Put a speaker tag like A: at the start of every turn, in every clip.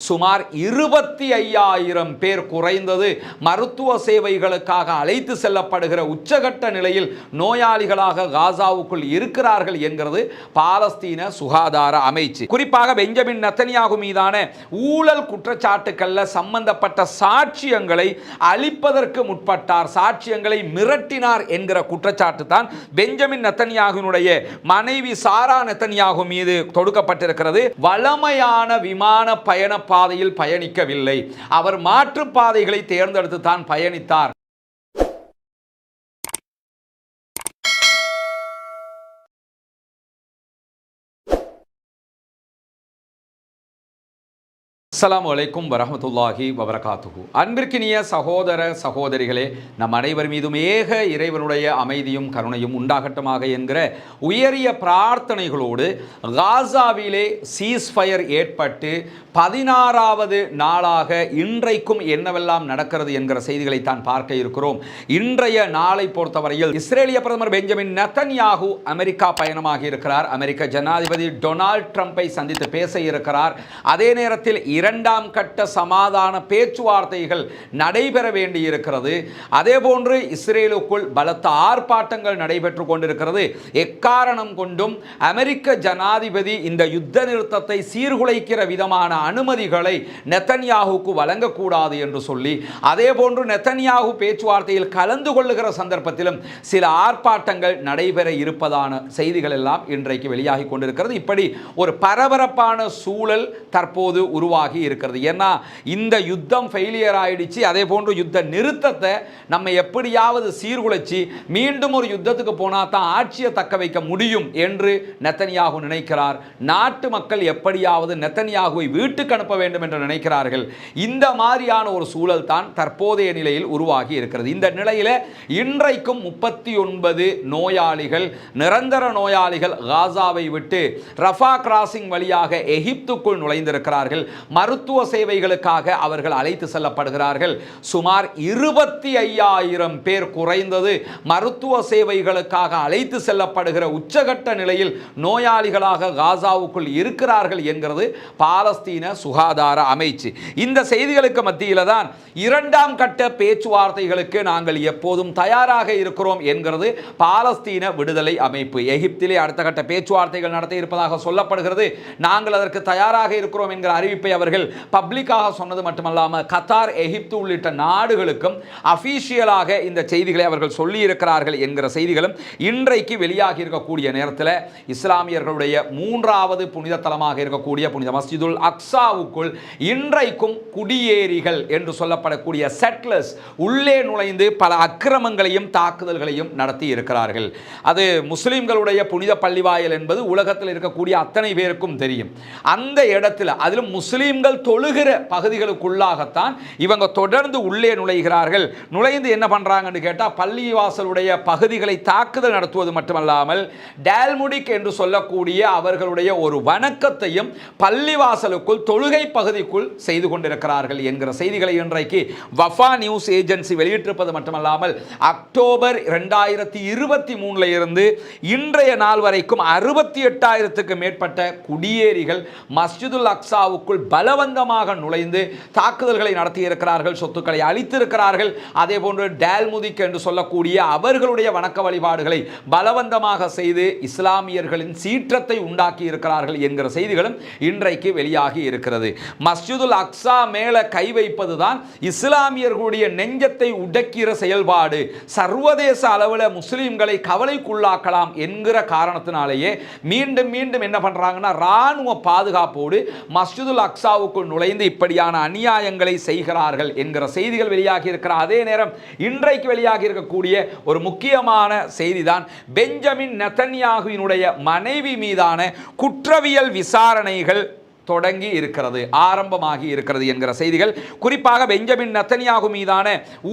A: சுமார் 25,000 பேர் குறைந்தது மருத்துவ சேவைகளுக்காக அழைத்து செல்லப்படுகிற உச்சகட்ட நிலையில் நோயாளிகளாக காசாவுக்குள் இருக்கிறார்கள் என்கிறது பாலஸ்தீன சுகாதார அமைச்சு. குறிப்பாக பெஞ்சமின் நெத்தன்யாகு மீதான ஊழல் குற்றச்சாட்டுக்கள்ல சம்பந்தப்பட்ட சாட்சியங்களை அளிப்பதற்கு முற்பட்டார், சாட்சியங்களை மிரட்டினார் என்கிற குற்றச்சாட்டு தான் பெஞ்சமின் நெத்தன்யாகுவினுடைய மனைவி சாரா நெத்தன்யாகு மீது தொடுக்கப்பட்டிருக்கிறது. வளமையான விமான பயண பாதையில் பயணிக்கவில்லை, அவர் மாற்று பாதைகளை தேர்ந்தெடுத்து தான் பயணித்தார். அஸ்ஸலாமு அலைக்கும் வரஹ்மத்துல்லாஹி வபரகாத்துஹு. அன்பிற்கினிய சகோதர சகோதரிகளே, நம் அனைவர் மீதும் ஏக இறைவனுடைய அமைதியும் கருணையும் உண்டாகட்டுமாக என்கிற உயரிய பிரார்த்தனைகளோடு காசாவிலே சீஸ்ஃபயர் ஏற்பட்டு 16வது நாளாக இன்றைக்கும் என்னவெல்லாம் நடக்கிறது என்கிற செய்திகளை தான் பார்க்க இருக்கிறோம். இன்றைய நாளை பொறுத்தவரையில் இஸ்ரேலிய பிரதமர் பெஞ்சமின் நெத்தன்யாகு அமெரிக்கா பயணமாக இருக்கிறார். அமெரிக்க ஜனாதிபதி டொனால்ட் ட்ரம்பை சந்தித்து பேச இருக்கிறார். அதே நேரத்தில் இரண்டாம் கட்ட சமாதான பேச்சுவார்த்தைகள் நடைபெற வேண்டியிருக்கிறது. அதேபோன்று இஸ்ரேலுக்குள் பலத்த ஆர்ப்பாட்டங்கள் நடைபெற்று கொண்டிருக்கிறது. எக்காரணம் கொண்டும் அமெரிக்க ஜனாதிபதி இந்த யுத்த நிறுத்தத்தை சீர்குலைக்கிற விதமான அனுமதிகளை நெத்தன்யாகுக்கு வழங்கக்கூடாது என்று சொல்லி, அதேபோன்று நெத்தன்யாகு பேச்சுவார்த்தையில் கலந்து கொள்ளுகிற சந்தர்ப்பத்திலும் சில ஆர்ப்பாட்டங்கள் நடைபெற இருப்பதான செய்திகள் எல்லாம் இன்றைக்கு வெளியாகி கொண்டிருக்கிறது. இப்படி ஒரு பரபரப்பான சூழல் தற்போது உருவாகி இருக்கிறது. ஏன்னா இந்த யுத்தம் ஃபெயிலியர் ஆயிடுச்சு. அதே போன்று யுத்த நிறுத்தத்தை நம்ம எப்படியாவது சீர்குலைச்சி மீண்டும் ஒரு யுத்தத்துக்கு போனா தான் ஆட்சியை தக்க வைக்க முடியும் என்று நெத்தன்யாகு நினைக்கிறார். நாட்டு மக்கள் எப்படியாவது நெத்தன்யாகுவை வீட்டுக்கு அனுப்ப வேண்டும் என்று நினைக்கிறார்கள். இந்த மாதிரியான ஒரு சூழல் தான் தற்போதைய நிலையில் உருவாகி இருக்கிறது. இந்த நிலையில் இன்றைக்கும் 39 நோயாளிகள், நிரந்தர நோயாளிகள் காசாவை விட்டு ரஃபா கிராசிங் வழியாக எகிப்துக்குள் நுழைந்திருக்கிறார்கள். மருத்துவ சேவைகளுக்காக அவர்கள் அழைத்து செல்லப்படுகிறார்கள். சுமார் 25,000 பேர் குறைந்தது மருத்துவ சேவைகளுக்காக அழைத்து செல்லப்படுகிற உச்சகட்ட நிலையில் நோயாளிகளாக காசாவுக்குள் இருக்கிறார்கள் என்கிறது பாலஸ்தீன சுகாதார அமைச்சு. இந்த செய்திகளுக்கு மத்தியில் தான் இரண்டாம் கட்ட பேச்சுவார்த்தைகளுக்கு நாங்கள் எப்போதும் தயாராக இருக்கிறோம் என்கிறது பாலஸ்தீன விடுதலை அமைப்பு. எகிப்திலே அடுத்த கட்ட பேச்சுவார்த்தைகள் நடத்த இருப்பதாக சொல்லப்படுகிறது. நாங்கள் அதற்கு தயாராக இருக்கிறோம் என்கிற அறிவிப்பை அவர்கள் பப்ளிக்காக சொன்னது மட்டுமல்லாமல் கத்தார், எகிப்து உள்ளிட்ட நாடுகளுக்கும் அபிஷியலாக இந்த செய்திகளை அவர்கள் சொல்லி இருக்கிறார்கள் என்கிற செய்திகளும் இன்றைக்கு வெளியாகி இருக்கக்கூடிய நேரத்தில் இஸ்லாமியர்களுடைய 3வது புனித தலமாக இருக்கக்கூடிய புனித மஸ்ஜிதுல் அக்ஸாவுக்குள் இன்றைக்கும் குடியேறிகள் என்று சொல்லப்படக்கூடிய செட்லர்ஸ் உள்ளே நுழைந்து பல அக்கிரமங்களையும் தாக்குதல்களையும் நடத்தி இருக்கிறார்கள். அது முஸ்லிம்களுடைய புனித பள்ளிவாயல் என்பது உலகத்தில் இருக்கக்கூடிய அத்தனை பேருக்கும் தெரியும். அந்த இடத்துல அதிலும் முஸ்லிம்கள் தொழுகிற பகுதிகளுக்குள்ளாகத்தான் இவங்க தொடர்ந்து உள்ளே நுழைகிறார்கள். நுழைந்து என்ன பண்றாங்கன்னு கேட்டா பள்ளிவாசலுடைய பகுதிகளை தாக்குதல் நடத்துவது மட்டுமல்லாமல் டால்முடிக் என்று சொல்லக்கூடிய அவர்களுடைய ஒரு வணக்கத்தையும் பள்ளிவாசலுக்குள் தொழுகை பகுதிக்குள் செய்து கொண்டிருக்கிறார்கள் என்கிற செய்திகளை இன்றைக்கு வஃபா நியூஸ் ஏஜென்சி வெளியிட்டிருப்பது மட்டுமல்லாமல் அக்டோபர் 2023 இருந்து இன்றைய நாள் வரைக்கும் 68,000க்கு மேற்பட்ட குடியேறிகள் மஸ்ஜிதுல் அக்ஸாவுக்குள் பலவந்தமாக நுழைந்து தாக்குதல்களை நடத்தியிருக்கிறார்கள், சொத்துக்களை அழித்திருக்கிறார்கள். அதே போன்று டால்முதிக் என்று சொல்லக்கூடிய அவர்களுடைய வணக்க வழிபாடுகளை பலவந்தமாக செய்து இஸ்லாமியர்களின் சீற்றத்தை உண்டாக்கி இருக்கிறார்கள் என்கிற செய்திகளும் இன்றைக்கு வெளியாகி இருக்கிறது. மஸ்ஜிதுல் அக்ஸா மேல கை வைப்பதுதான் இஸ்லாமியர்களுடைய நெஞ்சத்தை உடைக்கிற செயல்பாடு, சர்வதேச அளவில் முஸ்லிம்களை கவலைக்குள்ளாக்கலாம் என்கிற காரணத்தினாலேயே மீண்டும் மீண்டும் என்ன பண்றாங்கன்னா ராணுவ பாதுகாப்போடு மஸ்ஜிதுல் அக்ஸாவுக்குள் நுழைந்து இப்படியான அநியாயங்களை செய்கிறார்கள் என்கிற செய்திகள் வெளியாகி இருக்கிற அதே நேரம் இன்றைக்கு வெளியாகி இருக்கக்கூடிய ஒரு முக்கியமான செய்திதான் பெஞ்சமின் நெத்தன்யாகுவினுடைய மனைவி மீதான குற்றவியல் விசாரணைகள் தொடங்கி இருக்கிறது, ஆரம்பமாகி இருக்கிறது என்கிற செய்திகள். குறிப்பாக பெஞ்சமின் நெத்தன்யாகு மீதான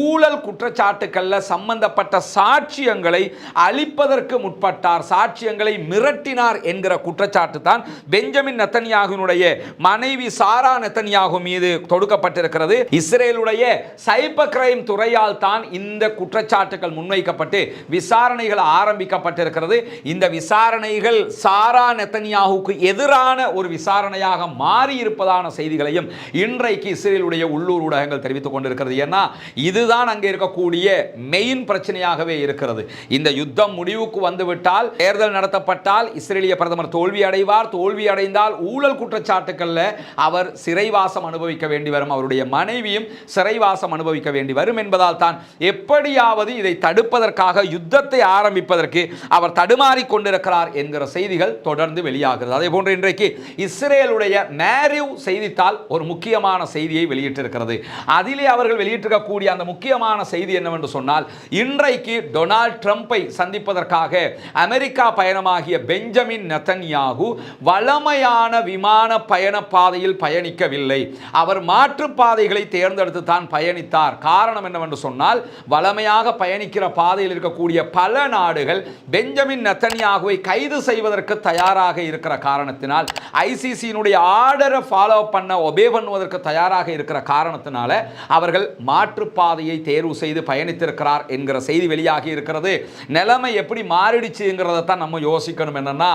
A: ஊழல் குற்றச்சாட்டுக்கள்ல சம்பந்தப்பட்ட சாட்சியங்களை அளிப்பதற்கு முற்பட்டார், சாட்சியங்களை மிரட்டினார் என்கிற குற்றச்சாட்டு தான் பெஞ்சமின் நெத்தன்யாகுவினுடைய மனைவி சாரா நெத்தன்யாகு மீது தொடுக்கப்பட்டிருக்கிறது. இஸ்ரேலுடைய சைபர் கிரைம் துறையால் தான் இந்த குற்றச்சாட்டுகள் முன்வைக்கப்பட்டு விசாரணைகள் ஆரம்பிக்கப்பட்டிருக்கிறது. இந்த விசாரணைகள் சாரா நெத்தன்யாகுக்கு எதிரான ஒரு விசாரணையாக பிரச்சனையாக மாறி இருப்பதான செய்திகளையும் இன்றைக்கு இஸ்ரேலுடைய உள்ளூர் ஊடகங்கள் தெரிவித்துக் கொண்டிருக்கிறது. ஏன்னா இதுதான் அங்கே இருக்கக்கூடிய மெயின் பிரச்சனையாகவே இருக்கிறது. இந்த யுத்தம் முடிவுக்கு வந்துவிட்டால், தேர்தல் நடத்தப்பட்டால் இஸ்ரேலிய பிரதமர் தோல்வி அடைவார். தோல்வி அடைந்தால் ஊழல் குற்றச்சாட்டுக்கள்ல அவர் சிறைவாசம் அனுபவிக்க வேண்டி வரும். அவருடைய மனைவியும் சிறைவாசம் அனுபவிக்க வேண்டி வரும் என்பதால் தான் எப்படியாவது இதை தடுப்பதற்காக யுத்தத்தை ஆரம்பிப்பதற்கு அவர் தடுமாறிக் கொண்டிருக்கிறார் என்கிற செய்திகள் தொடர்ந்து வெளியாகிறது. அதே போன்று இன்றைக்கு இஸ்ரேலுடைய மேரிவ் செய்தித்தாள் ஒரு முக்கியமான செய்தியை வெளியிட்டிருக்கிறது. அதிலே அவர்கள் வெளியிட்டிருக்கக்கூடிய அந்த முக்கியமான செய்தி என்னவென்று சொன்னால், இன்றைக்கு டொனால்ட் ட்ரம்பை சந்திப்பதற்காக அமெரிக்கா பயணமாகிய பெஞ்சமின் நெதன்யாகு வளமையான விமான பயண பாதையில் பயணிக்கவில்லை. அவர் மாற்றுப்பாதைகளை தேர்ந்தெடுத்து தான் பயணித்தார். காரணம் என்னவென்று சொன்னால், வளமையாக பயணிக்கிற பாதையில் இருக்கக்கூடிய பல நாடுகள் பெஞ்சமின் நெதன்யாகுவை கைது செய்வதற்கு தயாராக இருக்கிற காரணத்தினால், ஐசிசியினுடைய ஆர்டரை ஃபாலோ பண்ண ஒபே பண்ணுவதற்கு தயாராக இருக்கிற காரணத்தினால அவர்கள் மாற்றுப்பாதையை தேர்வு செய்து பயணித்திருக்கிறார் என்கிற செய்தி வெளியாகி இருக்கிறது. நிலைமை எப்படி மாறிடுச்சுங்கிறத தான் நம்ம யோசிக்கணும். என்னன்னா,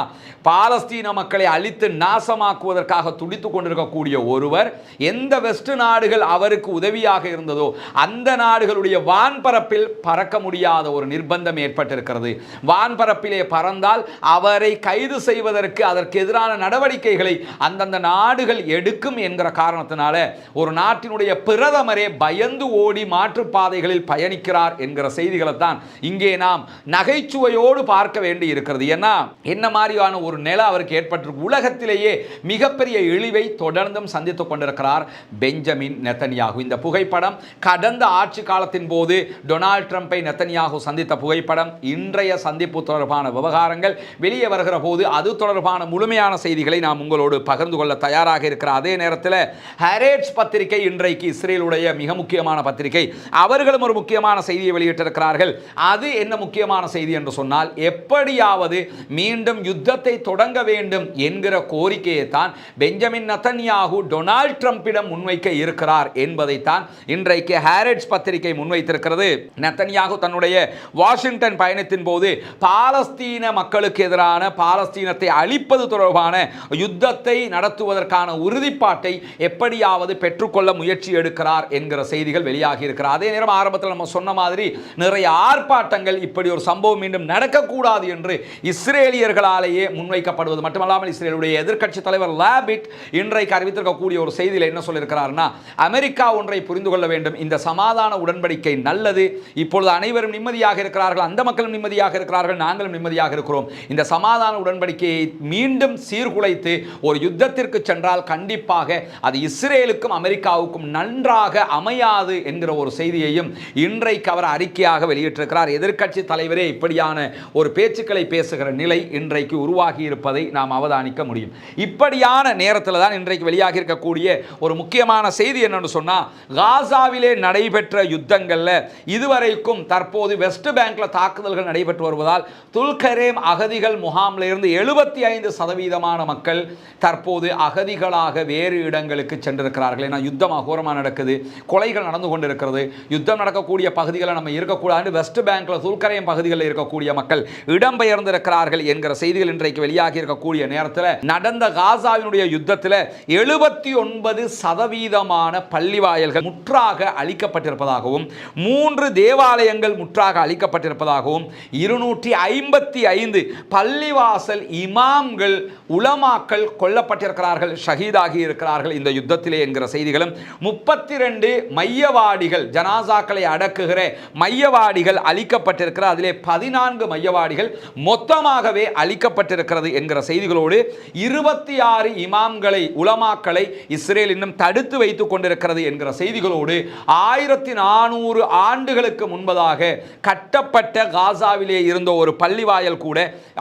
A: பாலஸ்தீன மக்களை அழித்து நாசமாக்குவதற்காக துடித்துக் கொண்டிருக்கக்கூடிய ஒருவர் எந்த வெஸ்ட் நாடுகள் அவருக்கு உதவியாக இருந்ததோ அந்த நாடுகளுடைய வான்பரப்பில் பறக்க முடியாத ஒரு நிர்பந்தம் ஏற்பட்டிருக்கிறது. வான்பரப்பிலே பறந்தால் அவரை கைது செய்வதற்கு, அதற்கு எதிரான நடவடிக்கைகளை அந்தந்த நாடுகள் எடுக்கும் என்கிற காரணத்தினால ஒரு நாட்டினுடைய பிரதமரே பயந்து ஓடி மாற்றுப்பாதைகளில் பயணிக்கிறார் என்கிற செய்திகளை தான் இங்கே நாம் நகைச்சுவையோடு பார்க்க வேண்டி இருக்கிறது. ஏன்னா என்ன மாதிரியான ஒரு நிலை அவருக்கு ஏற்பட்டிருக்கு. உலகத்திலேயே மிகப்பெரிய இழிவை தொடர்ந்தும் சந்தித்துக் கொண்டிருக்கிறார் பெஞ்சமின் நெதன்யாகு. இந்த புகைப்படம் கடந்த ஆட்சி காலத்தின் போது டொனால்ட் ட்ரம்பை நெதன்யாகு சந்தித்த புகைப்படம். இன்றைய சந்திப்பு தொடர்பான விவகாரங்கள் வெளியே வருகிற போது அது தொடர்பான முழுமையான செய்திகளை நாம் உங்களோடு பகிர்ந்து கொள்ள தயாராக இருக்கிற அதே நேரத்தில் ஹரேட்ஸ் பத்திரிகை, இன்றைக்கு இஸ்ரேலுடைய மிக முக்கியமான பத்திரிகை, அவர்களும் ஒரு முக்கியமான செய்தியை வெளியிட்டிருக்கிறார்கள். அது என்ன முக்கியமான செய்தி என்று சொன்னால், எப்படியாவது மீண்டும் யுத்தத்தை தொடங்க வேண்டும் என்கிற கோரிக்கையை தான் பெஞ்சமின் நெதன்யாகு டொனால்ட் ட்ரம்பிடம் முன்வைக்க இருக்கிறார் என்பதைத்தான் இன்றைக்கு ஹாரெட்ஸ் பத்திரிகை முன்வைத்திருக்கிறது. நெதன்யாகு தன்னுடைய வாஷிங்டன் பயணத்தின் போது பாலஸ்தீன மக்களுக்கு எதிரான, பாலஸ்தீனத்தை அழிப்பது தொடர்பான யுத்தத்தை நடத்துவதற்கான உறுதிப்பாட்டை எப்படியாவது பெற்றுக்கொள்ள முயற்சி எடுக்கிறார் என்கிற செய்திகள் வெளியாகி இருக்கிறார். அதே நேரம் ஆரம்பத்தில் நம்ம சொன்ன மாதிரி நிறைய ஆர்ப்பாட்டங்கள், இப்படி ஒரு சம்பவம் மீண்டும் நடக்கக்கூடாது என்று இஸ்ரேலியர்களாலேயே முன்வைக்கப்படுவது மட்டுமல்லாமல் இஸ்ரேலுடைய எதிர்க்கட்சி தலைவர் லாபிட் இன்றைக்கு அறிவித்திருக்கக்கூடிய ஒரு செய்தியில் என்ன சொல்லியிருக்கிறார்னா, அமெரிக்கா ஒன்றை புரிந்து கொள்ள வேண்டும், இந்த சமாதான உடன்படிக்கை நல்லது, இப்பொழுது அனைவரும் நிம்மதியாக இருக்கிறார்கள், அந்த மக்களும் நிம்மதியாக இருக்கிறார்கள், நாங்களும் நிம்மதியாக இருக்கிறோம். இந்த சமாதான உடன்படிக்கையை மீண்டும் சீர்குலைத்து ஒரு யுத்தத்திற்கு சென்றால் கண்டிப்பாக அது இஸ்ரேலுக்கும் அமெரிக்காவுக்கும் நன்றாக அமையாது என்கிற ஒரு செய்தியையும் இன்றைக்கு அவர் அறிக்கையாக வெளியிட்டிருக்கிறார். எதிர்க்கட்சி தலைவரே இப்படியான ஒரு பேச்சுக்களை பேசுகிற நிலை இன்றைக்கு உருவாகி இருப்பதை நாம் அவதானிக்க முடியும். இப்படியான நேரத்தில் தான் இன்றைக்கு வெளியாகி இருக்கக்கூடிய ஒரு முக்கியமான செய்தி என்னன்னு சொன்னா, காசாவிலே நடைபெற்ற யுத்தங்கள்ல இதுவரைக்கும் தற்போது வெஸ்ட் பேங்க்ல தாக்குதல்கள் நடைபெற்று வருவதால் துல்கரேம் அகதிகள் முகாமில் இருந்து 75% மக்கள் தற்போது அகதிகளாக வேறு இடங்களுக்கு சென்றிருக்கிறார்கள். ஏன்னா யுத்தம் அகோரமாக நடக்குது, கொலைகள் நடந்து கொண்டிருக்கிறது. யுத்தம் நடக்கக்கூடிய பகுதிகளில் நம்ம இருக்கக்கூடாது, வெஸ்ட் பேங்க்ல துல்கரேம் பகுதிகளில் இருக்கக்கூடிய மக்கள் இடம்பெயர்ந்திருக்கிறார்கள் என்கிற செய்திகள் இன்றைக்கு வெளியாகி இருக்கக்கூடிய நேரத்தில் நடந்த காசாவினுடைய யுத்தத்தில் 79% பள்ளிவாயல்கள் முற்றாக அழிக்கப்பட்டிருப்பதாகவும் 3 தேவாலயங்கள் முற்றாக அழிக்கப்பட்டிருப்பதாகவும் 255 பள்ளிவாசல் இமாம்கள், உலமாக்கள் கொல்லப்பட்டிருக்கிறார்கள், ஷஹீதாகி இருக்கிறார்கள் இந்த யுத்தத்திலே என்கிற செய்திகளும், 32 மையவாடிகள், ஜனாசாக்களை அடக்குகிற மையவாடிகள் அழிக்கப்பட்டிருக்கிறார், அதிலே 14 மையவாடிகள் மொத்தமாகவே அழிக்கப்பட்டிருக்கிறது என்கிற செய்திகளோடு 26 இமாம்களை, உலமாக்களை இஸ்ரேல் இன்னும் தடுத்து வைத்துக் கொண்டிருக்கிறது என்கிற செய்திகளோடு 1400 ஆண்டுகளுக்கு முன்பதாக கட்டப்பட்ட காசாவிலே இருந்த ஒரு பள்ளிவாயல் கூட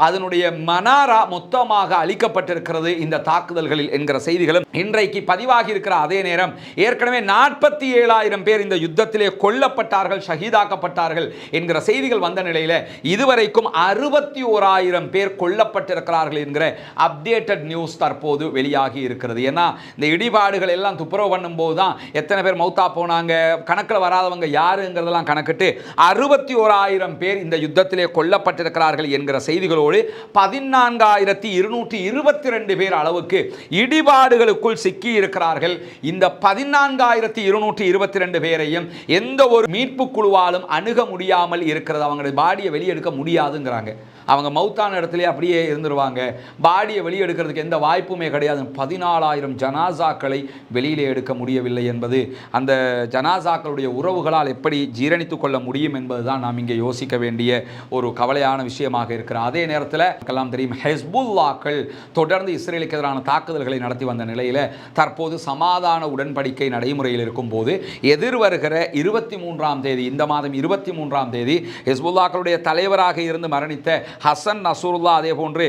A: அதனுடைய மனாரா மொத்தமாக அழிக்கப்பட்டிருக்கிறது இந்த தாக்குதல்களில் என்கிற செய்திகளும் இன்றைக்கு பதிவாகி இருக்கிற அதே நேரம் ஏற்கனவே 47,000 பேர் இந்த யுத்தத்திலே கொல்லப்பட்டார்கள், ஷஹீதாக்கப்பட்டார்கள் என்கிற செய்திகள் வந்த நிலையில் இதுவரைக்கும் 61,000 பேர் கொல்லப்பட்டிருக்கிறார்கள் என்கிற அப்டேட்டட் நியூஸ் தற்போது வெளியாகி இருக்கிறது. ஏன்னா இந்த இடிபாடுகள் எல்லாம் துப்புரவு பண்ணும் போது தான் எத்தனை பேர் மௌத்தா போனாங்க, கணக்கில் வராதவங்க யாருங்கிறதெல்லாம் கணக்கிட்டு 61,000 பேர் இந்த யுத்தத்திலே கொல்லப்பட்டிருக்கிறார்கள் என்கிற செய்திகளோடு 14,222 பேர் அளவுக்கு இடிபாடுகளுக்குள் சிக்கி இருக்கிறார்கள். இந்த 14,222 பேரையும் எந்த ஒரு மீட்பு குழுவாலும் அணுக முடியாமல் இருக்கிறது. அவங்களுடைய பாடியை வெளியெடுக்க முடியாதுங்கிறாங்க. அவங்க மௌத்தான இடத்துல அப்படியே இருந்துருவாங்க. பாடியை வெளியெடுக்கிறதுக்கு எந்த வாய்ப்புமே கிடையாது. 14,000 ஜனாசாக்களை வெளியிலே எடுக்க முடியவில்லை என்பது அந்த ஜனாசாக்களுடைய உறவுகளால் எப்படி ஜீரணித்துக் கொள்ள முடியும் என்பதுதான் நாம் இங்கே யோசிக்க வேண்டிய ஒரு கவலையான விஷயமாக இருக்கிறது. அதே நேரத்தில் எல்லாம் தெரியும், ஹெஸ்புல்லாக்கள் தொடர்ந்து இஸ்ரேலுக்கு எதிரான தாக்குதல்களை நடத்தி வந்த நிலையில் தற்போது சமாதான உடன்படிக்கை நடைமுறையில் இருக்கும் போது எதிர்வருகிற 23ஆம் தேதி, இந்த மாதம் 23ஆம் தேதி ஹெஸ்புல்லாக்களுடைய தலைவராக இருந்து மரணித்த ஹசன் நசருல்லா, அதே போன்று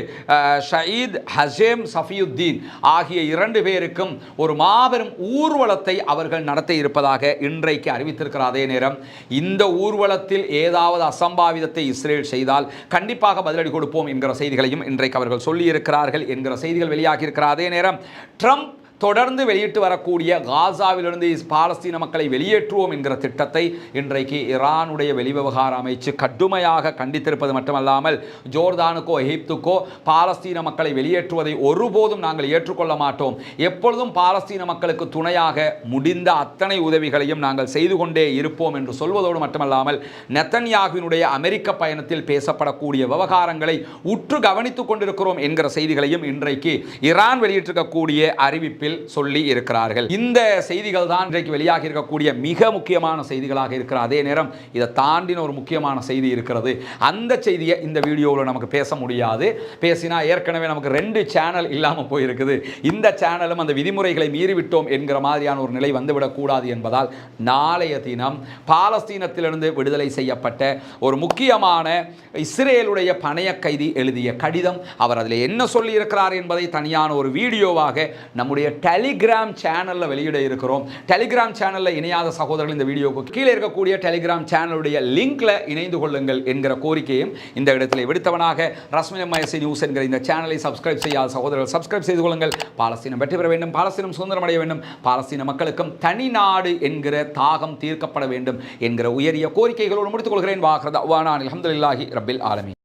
A: ஷயீத் ஹசேம் சஃபியுத்தீன் ஆகிய 2 பேருக்கும் ஒரு மாபெரும் ஊர்வலத்தை அவர்கள் நடத்த இருப்பதாக இன்றைக்கு அறிவித்திருக்கிறார். அதே நேரம் இந்த ஊர்வலத்தில் ஏதாவது அசம்பாவிதத்தை இஸ்ரேல் செய்தால் கண்டிப்பாக பதிலடி கொடுப்போம் என்கிற செய்திகளையும் இன்றைக்கு அவர்கள் சொல்லியிருக்கிறார்கள் என்கிற செய்திகள் வெளியாகி இருக்கிறார். அதே நேரம் ட்ரம்ப் தொடர்ந்து வெளியிட்டு வரக்கூடிய காசாவிலிருந்து பாலஸ்தீன மக்களை வெளியேற்றுவோம் என்கிற திட்டத்தை இன்றைக்கு ஈரானுடைய வெளிவிவகார அமைச்சு கடுமையாக கண்டித்திருப்பது மட்டுமல்லாமல், ஜோர்தானுக்கோ எகிப்துக்கோ பாலஸ்தீன மக்களை வெளியேற்றுவதை ஒருபோதும் நாங்கள் ஏற்றுக்கொள்ள மாட்டோம், எப்பொழுதும் பாலஸ்தீன மக்களுக்கு துணையாக முடிந்த அத்தனை உதவிகளையும் நாங்கள் செய்து கொண்டே இருப்போம் என்று சொல்வதோடு மட்டுமல்லாமல், நெத்தன்யாகுவினுடைய அமெரிக்க பயணத்தில் பேசப்படக்கூடிய விவகாரங்களை உற்று கவனித்துக் கொண்டிருக்கிறோம் என்கிற செய்திகளையும் இன்றைக்கு ஈரான் வெளியிட்டிருக்கக்கூடிய அறிவிப்பில் சொல்லி இருக்கிறார்கள். இந்த செய்திகள் தான் இன்றைக்கு வெளியாகி இருக்கக்கூடிய மிக முக்கியமான செய்திகளாக இருக்கிற. அதே நேரம் இதை தாண்டின ஒரு முக்கியமான செய்தி இருக்கிறது. அந்த செய்தியை இந்த வீடியோவில் நமக்கு பேச முடியாது. பேசினா ஏற்கனவே நமக்கு 2 சேனல் இல்லாமல் போயிருக்குது. இந்த சேனலும் அந்த விதிமுறைகளை மீறிவிட்டோம் என்கிற மாதிரியான ஒரு நிலை வந்துவிடக்கூடாது என்பதால் நாளைய தினம் பாலஸ்தீனத்திலிருந்து விடுதலை செய்யப்பட்ட ஒரு முக்கியமான இஸ்ரேலுடைய பணைய கைதி எழுதிய கடிதம், அவர் அதில் என்ன சொல்லி இருக்கிறார் என்பதை தனியான ஒரு வீடியோவாக நம்முடைய டெலிகிராம் சேனலில் வெளியிட இருக்கிறோம். டெலிகிராம் சேனலில் இணையாத சகோதரர்கள் இந்த வீடியோவுக்கு கீழே இருக்கக்கூடிய டெலிகிராம் சேனலுடைய லிங்க்ல இணைந்து கொள்ளுங்கள் என்கிற கோரிக்கையும் இந்த இடத்துல விடுத்தவனாக ரஸ்மின் நியூஸ் என்கிற இந்த சேனலை சப்ஸ்கிரைப் செய்யாத சகோதரர்கள் சப்ஸ்கிரைப் செய்து கொள்ளுங்கள். பாலஸ்தீனம் வெற்றி பெற வேண்டும், பாலஸ்தீனம் சுதந்திரம் அடைய வேண்டும், பாலஸ்தீன மக்களுக்கும் தனி நாடு என்கிற தாகம் தீர்க்கப்பட வேண்டும் என்கிற உயரிய கோரிக்கைகளோடு முடித்துக் கொள்கிறேன். வாஹ்ரத் அவானா அல்ஹம்துலில்லாஹி ரப்பில் ஆலமீன்.